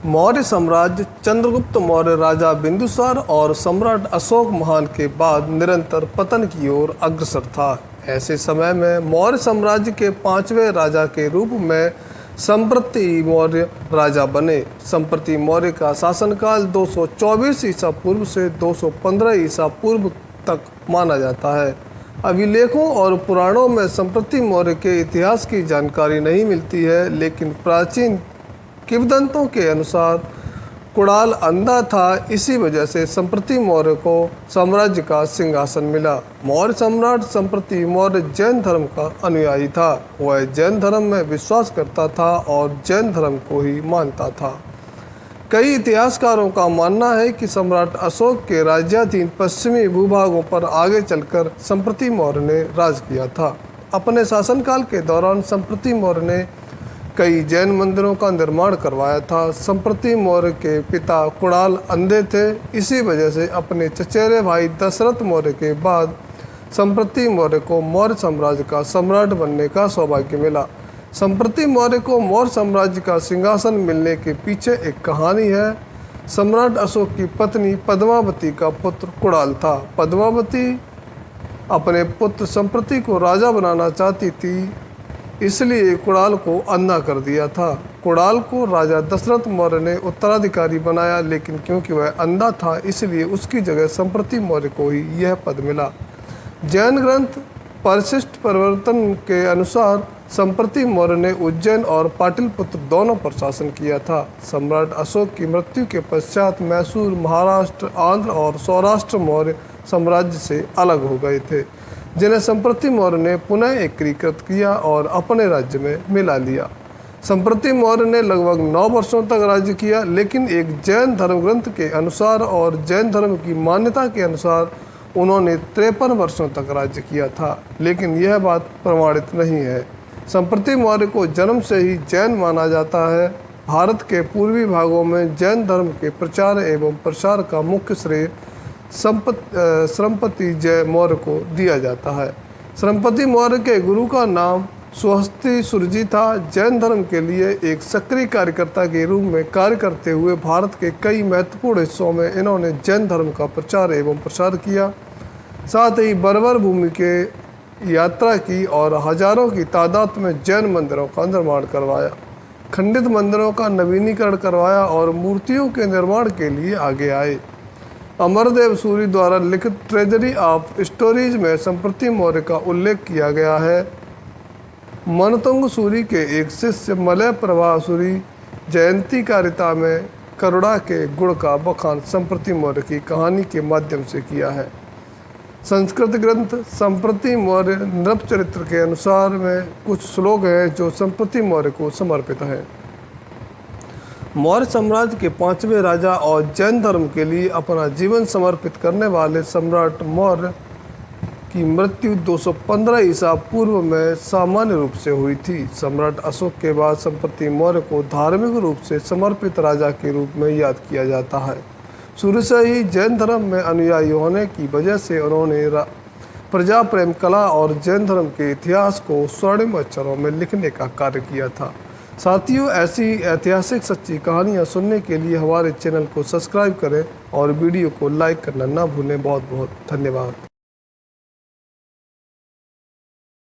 मौर्य साम्राज्य चंद्रगुप्त मौर्य, राजा बिंदुसार और सम्राट अशोक महान के बाद निरंतर पतन की ओर अग्रसर था। ऐसे समय में मौर्य साम्राज्य के पांचवें राजा के रूप में संप्रति मौर्य राजा बने। संप्रति मौर्य का शासनकाल 224 ईसा पूर्व से 215 ईसा पूर्व तक माना जाता है। अभिलेखों और पुराणों में संप्रति मौर्य के इतिहास की जानकारी नहीं मिलती है, लेकिन प्राचीन किंवदंतों के अनुसार कुणाल अंधा था, इसी वजह से संप्रति मौर्य को साम्राज्य का सिंहासन मिला। मौर्य सम्राट संप्रति मौर्य जैन धर्म का अनुयायी था। वह जैन धर्म में विश्वास करता था और जैन धर्म को ही मानता था। कई इतिहासकारों का मानना है कि सम्राट अशोक के राज्याधीन पश्चिमी भूभागों पर आगे चलकर संप्रति मौर्य ने राज किया था। अपने शासनकाल के दौरान संप्रति मौर्य ने कई जैन मंदिरों का निर्माण करवाया था। संप्रति मौर्य के पिता कुणाल अंधे थे, इसी वजह से अपने चचेरे भाई दशरथ मौर्य के बाद संप्रति मौर्य को मौर्य साम्राज्य का सम्राट बनने का सौभाग्य मिला। संप्रति मौर्य को मौर्य साम्राज्य का सिंहासन मिलने के पीछे एक कहानी है। सम्राट अशोक की पत्नी पद्मावती का पुत्र कुणाल था। पद्मावती अपने पुत्र संप्रति को राजा बनाना चाहती थी, इसलिए कुणाल को अंधा कर दिया था। कुणाल को राजा दशरथ मौर्य ने उत्तराधिकारी बनाया, लेकिन क्योंकि वह अंधा था इसलिए उसकी जगह संप्रति मौर्य को ही यह पद मिला। जैन ग्रंथ परिशिष्ट परिवर्तन के अनुसार संप्रति मौर्य ने उज्जैन और पाटलिपुत्र दोनों पर शासन किया था। सम्राट अशोक की मृत्यु के पश्चात मैसूर, महाराष्ट्र, आंध्र और सौराष्ट्र मौर्य साम्राज्य से अलग हो गए थे, जिन्हें संप्रति मौर्य ने पुनः एकीकृत किया और अपने राज्य में मिला लिया। संप्रति मौर्य ने लगभग 9 वर्षों तक राज्य किया, लेकिन एक जैन धर्म ग्रंथ के अनुसार और जैन धर्म की मान्यता के अनुसार उन्होंने 53 वर्षों तक राज्य किया था, लेकिन यह बात प्रमाणित नहीं है। संप्रति मौर्य को जन्म से ही जैन माना जाता है। भारत के पूर्वी भागों में जैन धर्म के प्रचार एवं प्रसार का मुख्य श्रेय संप्रति जय मौर्य को दिया जाता है। संप्रति मौर्य के गुरु का नाम स्वस्ति सुरजी था। जैन धर्म के लिए एक सक्रिय कार्यकर्ता के रूप में कार्य करते हुए भारत के कई महत्वपूर्ण हिस्सों में इन्होंने जैन धर्म का प्रचार एवं प्रसार किया। साथ ही बर्बर भूमि के यात्रा की और हजारों की तादाद में जैन मंदिरों का निर्माण करवाया, खंडित मंदिरों का नवीनीकरण करवाया और मूर्तियों के निर्माण के लिए आगे आए। अमरदेव सूरी द्वारा लिखित ट्रेजरी ऑफ स्टोरीज में संप्रति मौर्य का उल्लेख किया गया है। मनतुंग सूरी के एक शिष्य मलय प्रभा सूरी जयंती कारिता में करुणा के गुण का बखान संप्रति मौर्य की कहानी के माध्यम से किया है। संस्कृत ग्रंथ संप्रति मौर्य नृपचरित्र के अनुसार में कुछ श्लोक हैं जो संप्रति मौर्य को समर्पित हैं। मौर्य साम्राज्य के 5वें राजा और जैन धर्म के लिए अपना जीवन समर्पित करने वाले सम्राट मौर्य की मृत्यु 215 ईसा पूर्व में सामान्य रूप से हुई थी। सम्राट अशोक के बाद संप्रति मौर्य को धार्मिक रूप से समर्पित राजा के रूप में याद किया जाता है। शुरू से ही जैन धर्म में अनुयायी होने की वजह से उन्होंने प्रजा प्रेम कला और जैन धर्म के इतिहास को स्वर्णिम अक्षरों में लिखने का कार्य किया था। साथियों, ऐसी ऐतिहासिक सच्ची कहानियाँ सुनने के लिए हमारे चैनल को सब्सक्राइब करें और वीडियो को लाइक करना ना भूलें। बहुत बहुत धन्यवाद।